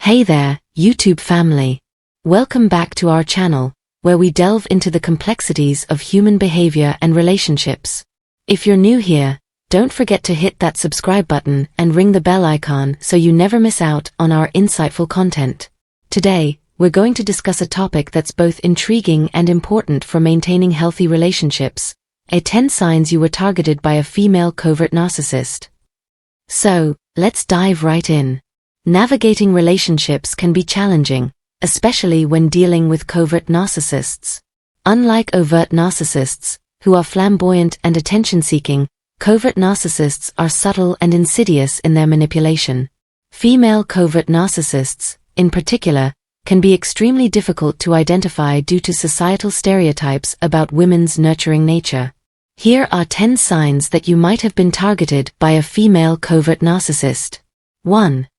Hey there, YouTube family. Welcome back to our channel, where we delve into the complexities of human behavior and relationships. If you're new here, don't forget to hit that subscribe button and ring the bell icon so you never miss out on our insightful content. Today, we're going to discuss a topic that's both intriguing and important for maintaining healthy relationships: 10 signs you were targeted by a female covert narcissist. So, let's dive right in. Navigating relationships can be challenging, especially when dealing with covert narcissists. Unlike overt narcissists, who are flamboyant and attention-seeking, covert narcissists are subtle and insidious in their manipulation. Female covert narcissists, in particular, can be extremely difficult to identify due to societal stereotypes about women's nurturing nature. Here are 10 signs that you might have been targeted by a female covert narcissist. 1.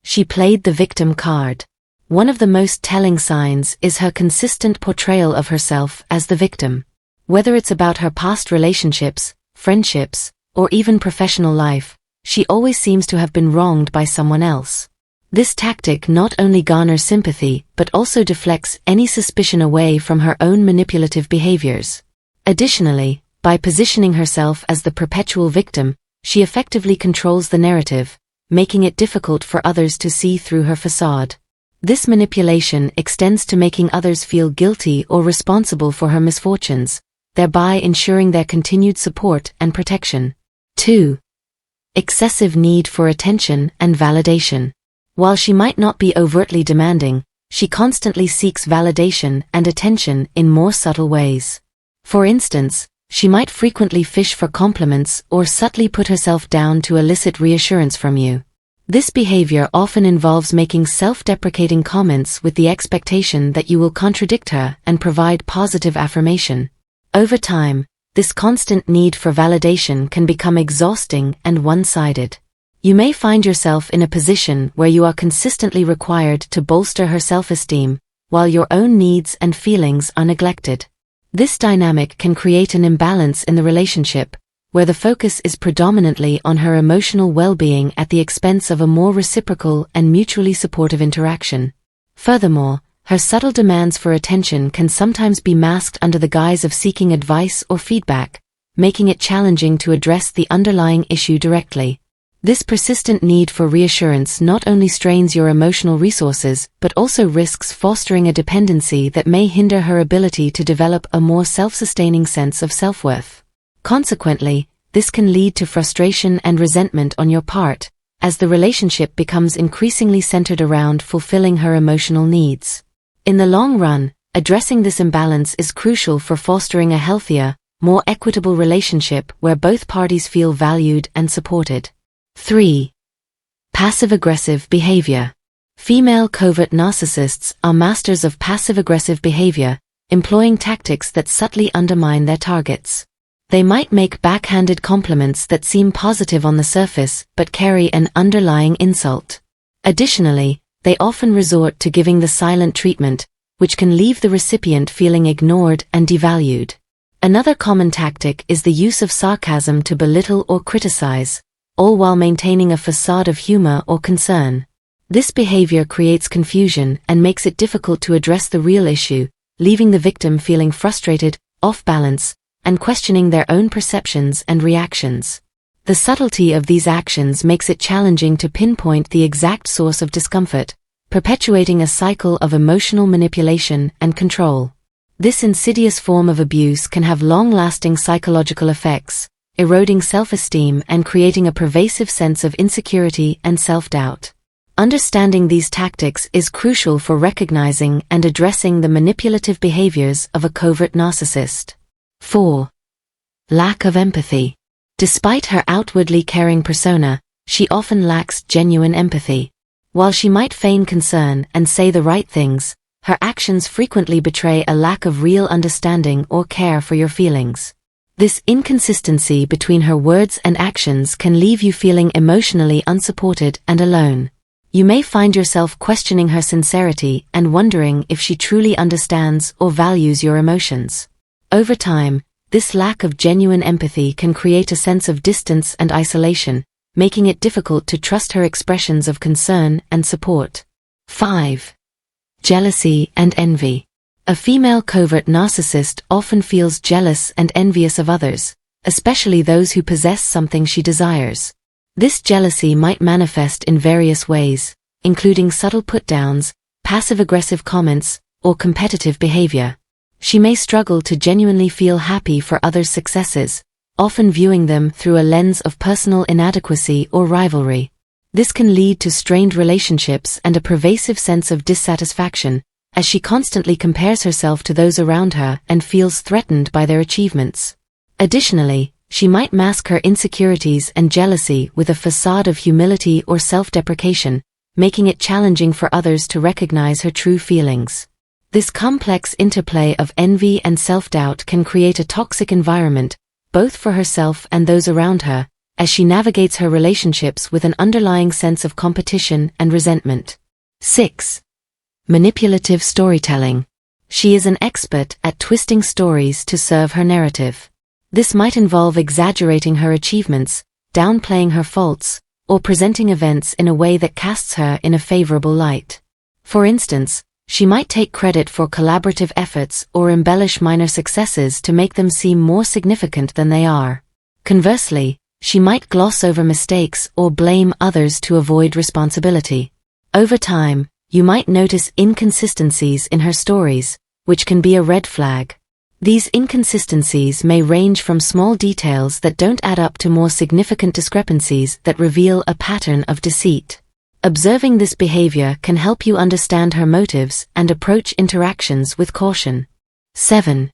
She played the victim card. One of the most telling signs is her consistent portrayal of herself as the victim. Whether it's about her past relationships, friendships, or even professional life, she always seems to have been wronged by someone else. This tactic not only garners sympathy but also deflects any suspicion away from her own manipulative behaviors. Additionally, by positioning herself as the perpetual victim, she effectively controls the narrative, making it difficult for others to see through her facade. This manipulation extends to making others feel guilty or responsible for her misfortunes, thereby ensuring their continued support and protection. 2. Excessive need for attention and validation. While she might not be overtly demanding, she constantly seeks validation and attention in more subtle ways. For instance, she might frequently fish for compliments or subtly put herself down to elicit reassurance from you. This behavior often involves making self-deprecating comments with the expectation that you will contradict her and provide positive affirmation. Over time, this constant need for validation can become exhausting and one-sided. You may find yourself in a position where you are consistently required to bolster her self-esteem, while your own needs and feelings are neglected. This dynamic can create an imbalance in the relationship, where the focus is predominantly on her emotional well-being at the expense of a more reciprocal and mutually supportive interaction. Furthermore, her subtle demands for attention can sometimes be masked under the guise of seeking advice or feedback, making it challenging to address the underlying issue directly. This persistent need for reassurance not only strains your emotional resources but also risks fostering a dependency that may hinder her ability to develop a more self-sustaining sense of self-worth. Consequently, this can lead to frustration and resentment on your part, as the relationship becomes increasingly centered around fulfilling her emotional needs. In the long run, addressing this imbalance is crucial for fostering a healthier, more equitable relationship where both parties feel valued and supported. 3. Passive-aggressive behavior. Female covert narcissists are masters of passive-aggressive behavior, employing tactics that subtly undermine their targets. They might make backhanded compliments that seem positive on the surface but carry an underlying insult. Additionally, they often resort to giving the silent treatment, which can leave the recipient feeling ignored and devalued. Another common tactic is the use of sarcasm to belittle or criticize, all while maintaining a facade of humor or concern. This behavior creates confusion and makes it difficult to address the real issue, leaving the victim feeling frustrated, off balance, and questioning their own perceptions and reactions. The subtlety of these actions makes it challenging to pinpoint the exact source of discomfort, perpetuating a cycle of emotional manipulation and control. This insidious form of abuse can have long-lasting psychological effects, eroding self-esteem and creating a pervasive sense of insecurity and self-doubt. Understanding these tactics is crucial for recognizing and addressing the manipulative behaviors of a covert narcissist. 4. Lack of empathy. Despite her outwardly caring persona, she often lacks genuine empathy. While she might feign concern and say the right things, her actions frequently betray a lack of real understanding or care for your feelings. This inconsistency between her words and actions can leave you feeling emotionally unsupported and alone. You may find yourself questioning her sincerity and wondering if she truly understands or values your emotions. Over time, this lack of genuine empathy can create a sense of distance and isolation, making it difficult to trust her expressions of concern and support. 5. Jealousy and envy. A female covert narcissist often feels jealous and envious of others, especially those who possess something she desires. This jealousy might manifest in various ways, including subtle put-downs, passive-aggressive comments, or competitive behavior. She may struggle to genuinely feel happy for others' successes, often viewing them through a lens of personal inadequacy or rivalry. This can lead to strained relationships and a pervasive sense of dissatisfaction, as she constantly compares herself to those around her and feels threatened by their achievements. Additionally, she might mask her insecurities and jealousy with a facade of humility or self-deprecation, making it challenging for others to recognize her true feelings. This complex interplay of envy and self-doubt can create a toxic environment, both for herself and those around her, as she navigates her relationships with an underlying sense of competition and resentment. 6. Manipulative storytelling. She is an expert at twisting stories to serve her narrative. This might involve exaggerating her achievements, downplaying her faults, or presenting events in a way that casts her in a favorable light. For instance, she might take credit for collaborative efforts or embellish minor successes to make them seem more significant than they are. Conversely, she might gloss over mistakes or blame others to avoid responsibility. Over time, you might notice inconsistencies in her stories, which can be a red flag. These inconsistencies may range from small details that don't add up to more significant discrepancies that reveal a pattern of deceit. Observing this behavior can help you understand her motives and approach interactions with caution. 7.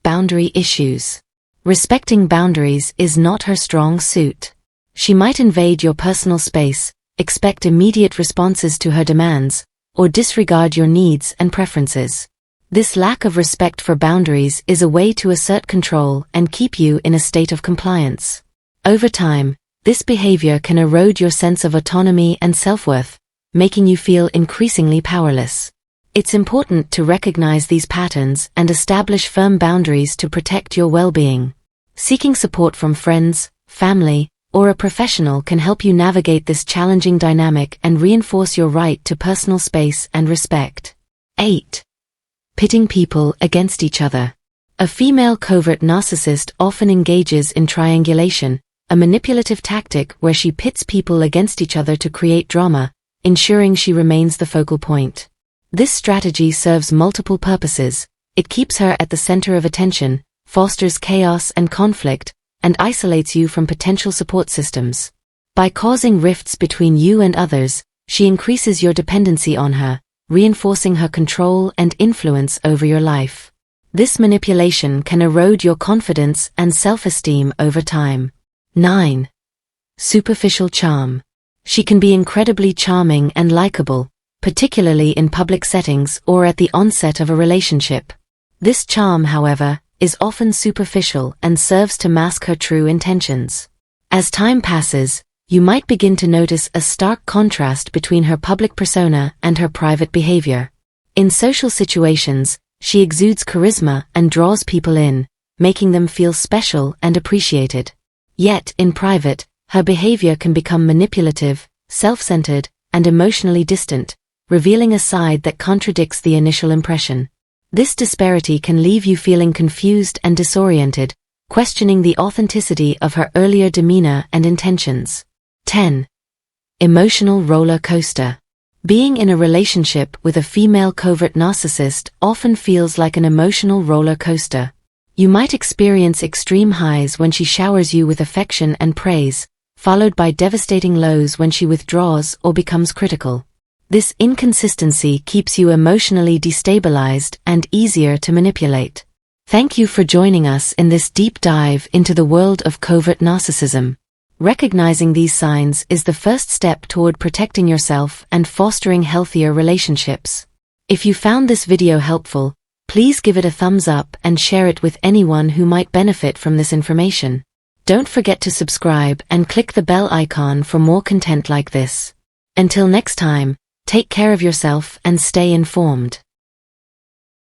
Boundary issues. Respecting boundaries is not her strong suit. She might invade your personal space, expect immediate responses to her demands, or disregard your needs and preferences. This lack of respect for boundaries is a way to assert control and keep you in a state of compliance. Over time, this behavior can erode your sense of autonomy and self-worth, making you feel increasingly powerless. It's important to recognize these patterns and establish firm boundaries to protect your well-being. Seeking support from friends, family, or a professional can help you navigate this challenging dynamic and reinforce your right to personal space and respect. 8. Pitting people against each other. A female covert narcissist often engages in triangulation, a manipulative tactic where she pits people against each other to create drama, ensuring she remains the focal point. This strategy serves multiple purposes. It keeps her at the center of attention, fosters chaos and conflict, and isolates you from potential support systems. By causing rifts between you and others, she increases your dependency on her, reinforcing her control and influence over your life. This manipulation can erode your confidence and self-esteem over time. 9. Superficial charm. She can be incredibly charming and likable, particularly in public settings or at the onset of a relationship. This charm, however, is often superficial and serves to mask her true intentions. As time passes, you might begin to notice a stark contrast between her public persona and her private behavior. In social situations, she exudes charisma and draws people in, making them feel special and appreciated. Yet, in private, her behavior can become manipulative, self-centered, and emotionally distant, revealing a side that contradicts the initial impression. This disparity can leave you feeling confused and disoriented, questioning the authenticity of her earlier demeanor and intentions. 10. Emotional roller coaster. Being in a relationship with a female covert narcissist often feels like an emotional roller coaster. You might experience extreme highs when she showers you with affection and praise, followed by devastating lows when she withdraws or becomes critical. This inconsistency keeps you emotionally destabilized and easier to manipulate. Thank you for joining us in this deep dive into the world of covert narcissism. Recognizing these signs is the first step toward protecting yourself and fostering healthier relationships. If you found this video helpful, please give it a thumbs up and share it with anyone who might benefit from this information. Don't forget to subscribe and click the bell icon for more content like this. Until next time, take care of yourself and stay informed.